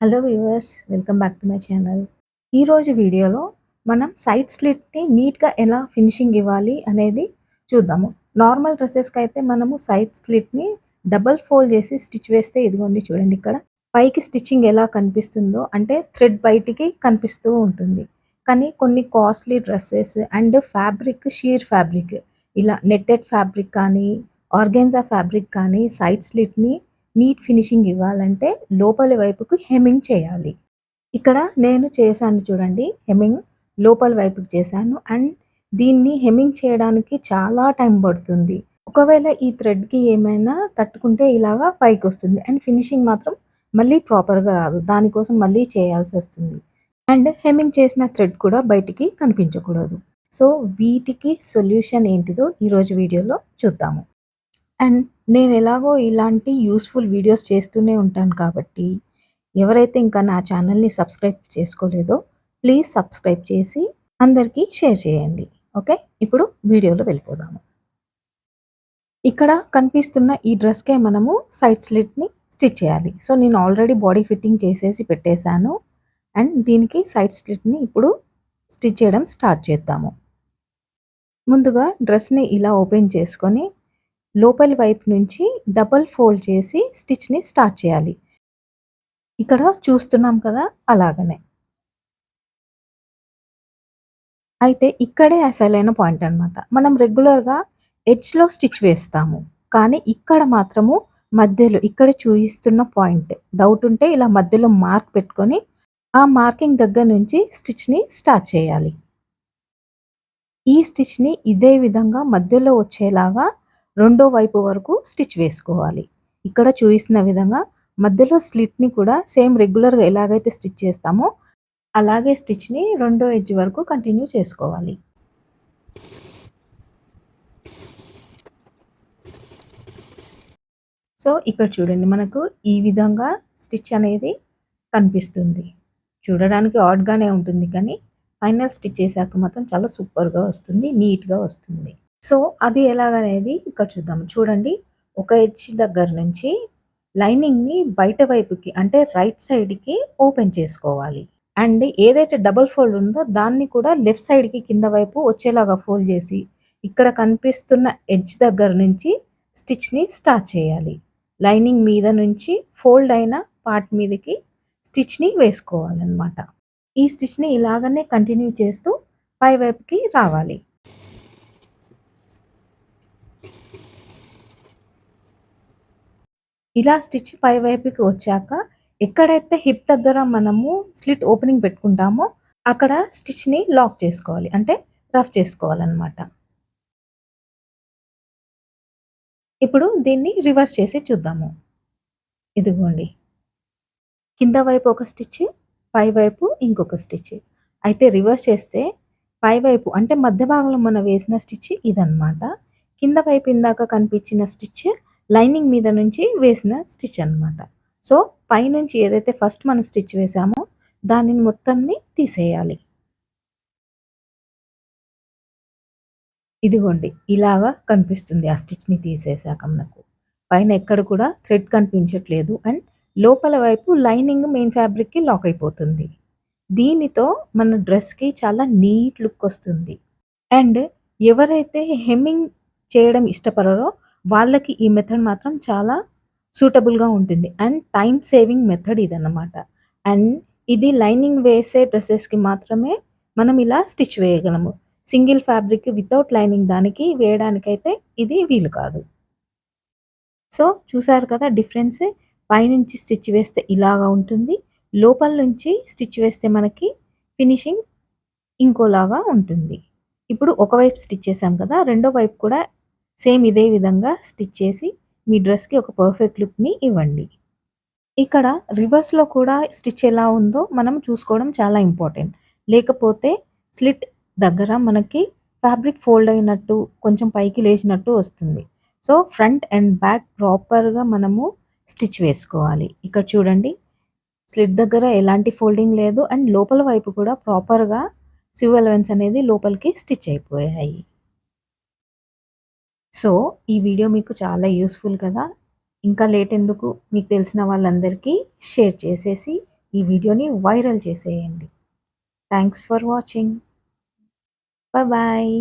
Hello viewers, welcome back to my channel. ఈరోజు వీడియోలో మనం సైడ్ స్లిట్‌ని నీట్‌గా ఎలా ఫినిషింగ్ ఇవ్వాలి అనేది చూద్దాము. నార్మల్ డ్రెసెస్‌కి అయితే మనము సైడ్ స్లిట్‌ని డబుల్ ఫోల్డ్ చేసి స్టిచ్ వేస్తే ఇదిగోండి చూడండి ఇక్కడ. పైకి స్టిచ్చింగ్ ఎలా కనిపిస్తుందో అంటే థ్రెడ్ బయటికి కనిపిస్తూ ఉంటుంది. కానీ కొన్ని costly dresses and fabric sheer fabric ఇలా నెట్టెడ్ ఫ్యాబ్రిక్ కానీ, ఆర్గాన్జా ఫ్యాబ్రిక్ కానీ సైడ్ స్లిట్‌ని నీట్ ఫినిషింగ్ ఇవ్వాలంటే లోపలి వైపుకు హెమ్మింగ్ చేయాలి. ఇక్కడ నేను చేశాను చూడండి. హెమ్మింగ్ లోపలి వైపుకి చేశాను. అండ్ దీన్ని హెమ్మింగ్ చేయడానికి చాలా టైం పడుతుంది. ఒకవేళ ఈ థ్రెడ్‌కి ఏమైనా తట్టుకుంటే ఇలాగా పైకొస్తుంది. అండ్ ఫినిషింగ్ మాత్రం మళ్ళీ ప్రాపర్‌గా రాదు. దానికోసం మళ్ళీ చేయాల్సొస్తుంది. అండ్ హెమ్మింగ్ చేసిన థ్రెడ్ కూడా బయటికి కనిపించకూడదు. సో, వీటికి సొల్యూషన్ ఏంటిదో ఈరోజు వీడియోలో చూద్దాము. అండ్ నేనెలాగో ఇలాంటి యూజ్‌ఫుల్ వీడియోస్ చేస్తూనే ఉంటాను కాబట్టి, ఎవరైతే ఇంకా నా ఛానల్‌ని సబ్స్క్రైబ్ చేసుకోలేదో, ప్లీజ్ సబ్స్క్రైబ్ చేసి అందరికీ షేర్ చేయండి. ఓకే. ఇప్పుడు వీడియోలో వెళ్ళిపోదాము. ఇక్కడ కనిపిస్తున్న ఈ డ్రెస్‌కే మనము సైడ్ స్లిట్‌ని స్టిచ్ చేయాలి. సో, నేను ఆల్రెడీ బాడీ ఫిట్టింగ్ చేసేసి పెట్టేశాను. అండ్ దీనికి సైడ్ స్లిట్‌ని ఇప్పుడు స్టిచ్ చేయడం స్టార్ట్ చేద్దాము. ముందుగా డ్రెస్‌ని ఇలా ఓపెన్ చేసుకొని లోపలి వైపు నుంచి డబుల్ ఫోల్డ్ చేసి స్టిచ్‌ని స్టార్ట్ చేయాలి. ఇక్కడ చూస్తున్నాం కదా! అలాగనే. అయితే ఇక్కడే అసలైన పాయింట్ అన్నమాట. మనం రెగ్యులర్‌గా ఎడ్జ్‌లో స్టిచ్ వేస్తాము. కానీ ఇక్కడ మాత్రము మధ్యలో ఇక్కడ చూయిస్తున్న పాయింట్ డౌట్ ఉంటే ఇలా మధ్యలో మార్క్ పెట్టుకొని, ఆ మార్కింగ్ దగ్గర నుంచి స్టిచ్‌ని స్టార్ట్ చేయాలి. ఈ స్టిచ్‌ని ఇదే విధంగా మధ్యలో వచ్చేలాగా రెండో వైపు వరకు స్టిచ్ వేసుకోవాలి. ఇక్కడ చూపిస్తున్న విధంగా మధ్యలో స్లిట్‌ని కూడా సేమ్ రెగ్యులర్‌గా ఎలాగైతే స్టిచ్ చేస్తామో, అలాగే స్టిచ్‌ని రెండో ఎడ్జ్ వరకు కంటిన్యూ చేసుకోవాలి. సో, ఇక్కడ చూడండి మనకు ఈ విధంగా స్టిచ్ అనేది కనిపిస్తుంది. చూడడానికి ఆడ్‌గానే ఉంటుంది కానీ, ఫైనల్ స్టిచ్ చేశాక మాత్రం చాలా సూపర్‌గా వస్తుంది. నీట్‌గా వస్తుంది. సో, అది ఎలాగనేది ఇక్కడ చూద్దాం. చూడండి, ఒక ఎడ్జ్ దగ్గర నుంచి లైనింగ్‌ని బయట వైపుకి అంటే రైట్ సైడ్‌కి ఓపెన్ చేసుకోవాలి. అండ్ ఏదైతే డబుల్ ఫోల్డ్ ఉందో దాన్ని కూడా లెఫ్ట్ సైడ్‌కి కింద వైపు వచ్చేలాగా ఫోల్డ్ చేసి, ఇక్కడ కనిపిస్తున్న ఎడ్జ్ దగ్గర నుంచి స్టిచ్‌ని స్టార్ట్ చేయాలి. లైనింగ్ మీద నుంచి ఫోల్డ్ అయిన పార్ట్ మీదకి స్టిచ్‌ని వేసుకోవాలనమాట. ఈ స్టిచ్‌ని ఇలాగనే కంటిన్యూ చేస్తూ పై వైపుకి రావాలి. ఇలా స్టిచ్ పై వైపుకి వచ్చాక ఎక్కడైతే హిప్ దగ్గర మనము స్లిట్ ఓపెనింగ్ పెట్టుకుంటామో అక్కడ స్టిచ్‌ని లాక్ చేసుకోవాలి. అంటే రఫ్ చేసుకోవాలనమాట. ఇప్పుడు దీన్ని రివర్స్ చేసి చూద్దాము. ఇదిగోండి. కింద వైపు ఒక స్టిచ్, పై వైపు ఇంకొక స్టిచ్. అయితే రివర్స్ చేస్తే పై వైపు అంటే మధ్య భాగంలో మనం వేసిన స్టిచ్ ఇదనమాట. కింద వైపు ఇందాక కనిపించిన స్టిచ్ లైనింగ్ మీద నుంచి వేసిన స్టిచ్ అనమాట. సో, పైనుంచి ఏదైతే ఫస్ట్ మనం స్టిచ్ వేసామో దానిని మొత్తంని తీసేయాలి. ఇదిగోండి. ఇలాగా కనిపిస్తుంది ఆ స్టిచ్‌ని తీసేసాక మనకు. పైన ఎక్కడ కూడా థ్రెడ్ కనిపించట్లేదు. అండ్ లోపల వైపు లైనింగ్ మెయిన్ ఫ్యాబ్రిక్‌కి లాక్ అయిపోతుంది. దీనితో మన డ్రెస్‌కి చాలా నీట్ లుక్ వస్తుంది. అండ్ ఎవరైతే హెమ్మింగ్ చేయడం ఇష్టపడరో వాళ్ళకి ఈ మెథడ్ మాత్రం చాలా సూటబుల్‌గా ఉంటుంది. అండ్ టైమ్ సేవింగ్ మెథడ్ ఇదన్నమాట. అండ్ ఇది లైనింగ్ వేసే డ్రెసెస్‌కి మాత్రమే మనం ఇలా స్టిచ్ వేయగలము. సింగిల్ ఫ్యాబ్రిక్ వితౌట్ లైనింగ్ దానికి వేయడానికైతే ఇది వీలు కాదు. సో, చూసారు కదా డిఫరెన్స్. పైనుంచి స్టిచ్ వేస్తే ఇలాగా ఉంటుంది. లోపల నుంచి స్టిచ్ వేస్తే మనకి ఫినిషింగ్ ఇంకోలాగా ఉంటుంది. ఇప్పుడు ఒకవైపు స్టిచ్ చేసాం కదా! రెండో వైపు కూడా సేమ్ ఇదే విధంగా స్టిచ్ చేసి మీ డ్రెస్‌కి ఒక పర్ఫెక్ట్ లుక్‌ని ఇవ్వండి. ఇక్కడ రివర్స్‌లో కూడా స్టిచ్ ఎలా ఉందో మనం చూసుకోవడం చాలా ఇంపార్టెంట్. లేకపోతే స్లిట్ దగ్గర మనకి ఫ్యాబ్రిక్ ఫోల్డ్ అయినట్టు, కొంచెం పైకి లేచినట్టు వస్తుంది. సో, ఫ్రంట్ అండ్ బ్యాక్ ప్రాపర్‌గా మనము స్టిచ్ వేసుకోవాలి. ఇక్కడ చూడండి, స్లిట్ దగ్గర ఎలాంటి ఫోల్డింగ్ లేదు. అండ్ లోపల వైపు కూడా ప్రాపర్‌గా సివ్ ఎలవెన్స్ అనేది లోపలికి స్టిచ్ అయిపోయాయి. సో, ఈ వీడియో మీకు చాలా యూజ్‌ఫుల్ కదా! ఇంకా లేట్ ఎందుకు మీకు తెలిసిన వాళ్ళందరికీ షేర్ చేసేసి ఈ వీడియోని వైరల్ చేసేయండి. Thanks for watching. బాయ్.